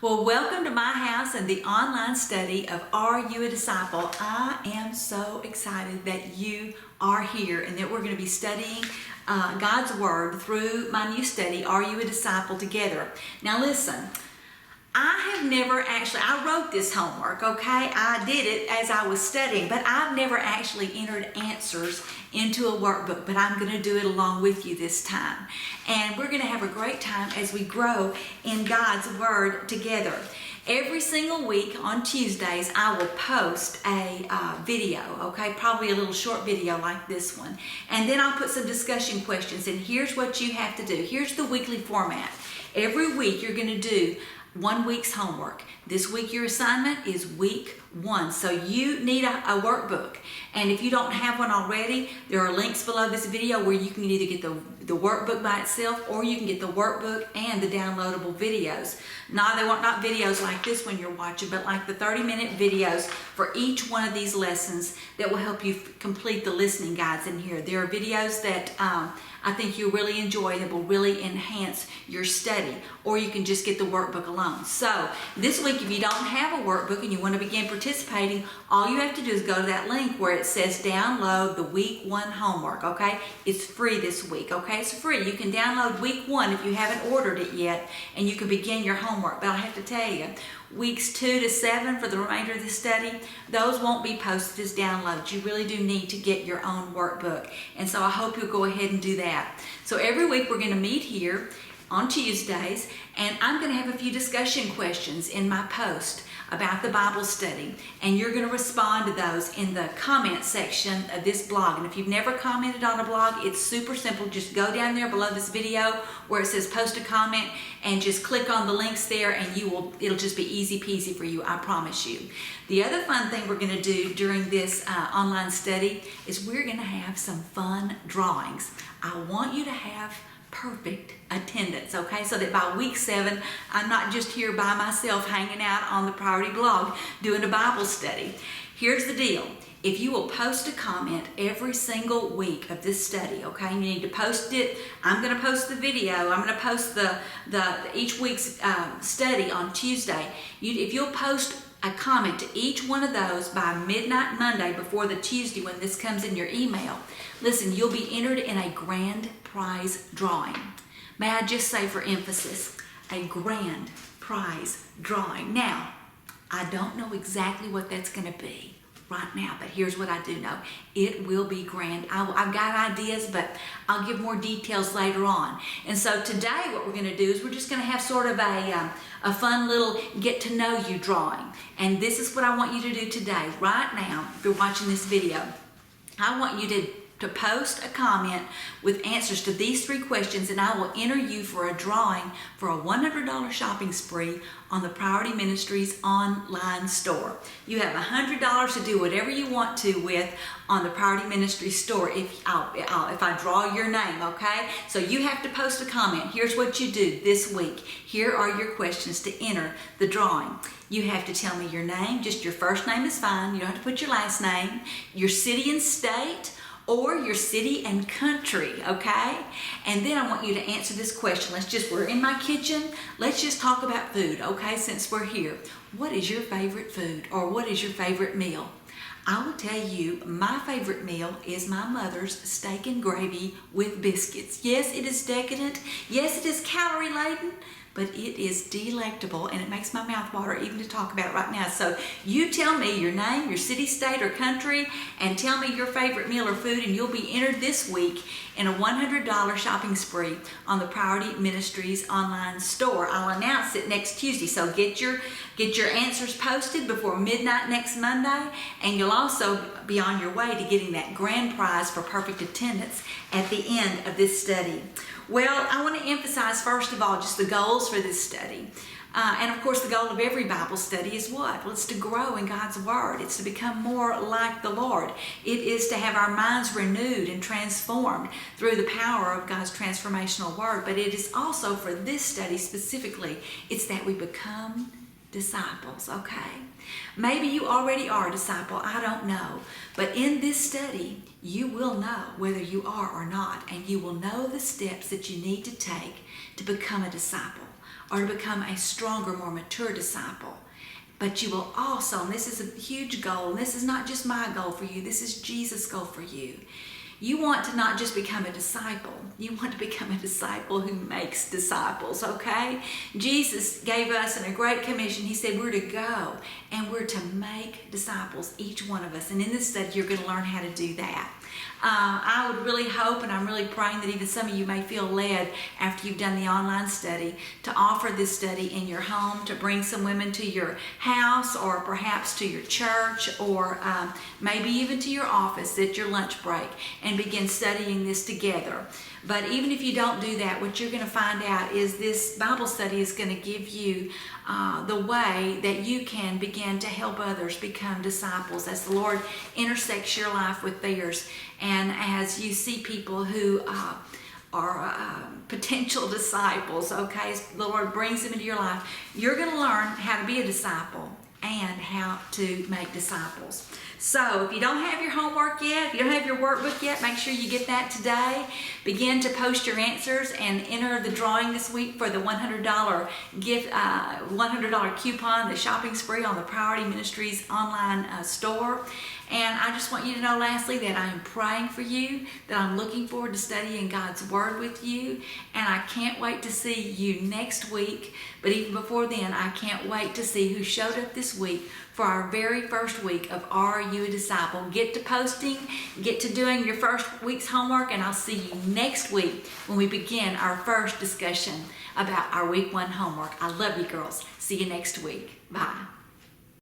Well, welcome to my house and the online study of Are You a Disciple? I am so excited that you are here and that we're going to be studying God's Word through my new study, Are You a Disciple, together. Now listen, I wrote this homework, okay? I did it as I was studying, but I've never actually entered answers into a workbook, but I'm going to do it along with you this time. And we're going to have a great time as we grow in God's Word together. Every single week on Tuesdays, I will post a video, okay? Probably a little short video like this one. And then I'll put some discussion questions, and here's what you have to do. Here's the weekly format. Every week you're going to do 1 week's homework. This week your assignment is week 1. So you need a workbook. And if you don't have one already, there are links below this video where you can either get the workbook by itself or you can get the workbook and the downloadable videos. They weren't not videos like this one you're watching, but like the 30-minute videos for each one of these lessons that will help you complete the listening guides in here. There are videos that I think you'll really enjoy that will really enhance your study, or you can just get the workbook alone. So this week, if you don't have a workbook and you want to begin participating, all you have to do is go to that link where it says download the week 1 homework, okay? It's free this week, okay? It's free. You can download week 1 if you haven't ordered it yet, and you can begin your homework. But I have to tell you, weeks 2 to 7 for the remainder of the study, those won't be posted as downloads. You really do need to get your own workbook. And so I hope you'll go ahead and do that. So every week we're going to meet here on Tuesdays, and I'm going to have a few discussion questions in my post about the Bible study, and you're going to respond to those in the comment section of this blog. And if you've never commented on a blog, it's super simple. Just go down there below this video where it says post a comment and just click on the links there, and it'll just be easy peasy for you, I promise you. The other fun thing we're going to do during this online study is we're going to have some fun drawings. I want you to have perfect attendance, okay? So that by week 7, I'm not just here by myself hanging out on the Priority blog doing a Bible study. Here's the deal. If you will post a comment every single week of this study, okay? You need to post it. I'm going to post the video. I'm going to post the each week's study on Tuesday. If you'll post a comment to each one of those by midnight Monday before the Tuesday when this comes in your email, listen, you'll be entered in a grand prize drawing. May I just say for emphasis, a grand prize drawing. Now, I don't know exactly what that's going to be right now, but here's what I do know. It will be grand. I've got ideas, but I'll give more details later on. And so today what we're going to do is we're just going to have sort of a fun little get to know you drawing. And this is what I want you to do today. Right now, if you're watching this video, I want you to post a comment with answers to these 3 questions, and I will enter you for a drawing for a $100 shopping spree on the Priority Ministries online store. You have $100 to do whatever you want to with on the Priority Ministries store if I draw your name, okay? So you have to post a comment. Here's what you do this week. Here are your questions to enter the drawing. You have to tell me your name. Just your first name is fine. You don't have to put your last name, your city and state, or your city and country, okay? And then I want you to answer this question. We're in my kitchen. Let's just talk about food, okay, since we're here. What is your favorite food, or what is your favorite meal? I will tell you, my favorite meal is my mother's steak and gravy with biscuits. Yes, it is decadent. Yes, it is calorie laden, but it is delectable, and it makes my mouth water even to talk about it right now. So you tell me your name, your city, state, or country, and tell me your favorite meal or food, and you'll be entered this week in a $100 shopping spree on the Priority Ministries online store. I'll announce it next Tuesday, so get your answers posted before midnight next Monday, and you'll also be on your way to getting that grand prize for perfect attendance at the end of this study. Well, I want to emphasize, first of all, just the goals for this study. And of course, the goal of every Bible study is what? Well, it's to grow in God's Word. It's to become more like the Lord. It is to have our minds renewed and transformed through the power of God's transformational Word. But it is also, for this study specifically, it's that we become disciples, okay? Maybe you already are a disciple, I don't know. But in this study, you will know whether you are or not, and you will know the steps that you need to take to become a disciple. or to become a stronger, more mature disciple. But you will also, and this is a huge goal, and this is not just my goal for you, this is Jesus' goal for you. You want to not just become a disciple, you want to become a disciple who makes disciples, okay? Jesus gave us in a great commission, he said we're to go and we're to make disciples, each one of us. And in this study, you're going to learn how to do that. I would really hope, and I'm really praying that even some of you may feel led after you've done the online study to offer this study in your home, to bring some women to your house or perhaps to your church or maybe even to your office at your lunch break and begin studying this together. But even if you don't do that, what you're going to find out is this Bible study is going to give you the way that you can begin to help others become disciples as the Lord intersects your life with theirs, and as you see people who are potential disciples, okay, as the Lord brings them into your life, you're going to learn how to be a disciple and how to make disciples. So if you don't have your homework yet, if you don't have your workbook yet, make sure you get that today. Begin to post your answers and enter the drawing this week for the $100 gift, $100 coupon, the shopping spree on the Priority Ministries online store. And I just want you to know lastly that I am praying for you, that I'm looking forward to studying God's Word with you, and I can't wait to see you next week. But even before then, I can't wait to see who showed up this week for our very first week of Are You a Disciple? Get to posting, get to doing your first week's homework, and I'll see you next week when we begin our first discussion about our week 1 homework. I love you girls. See you next week. Bye.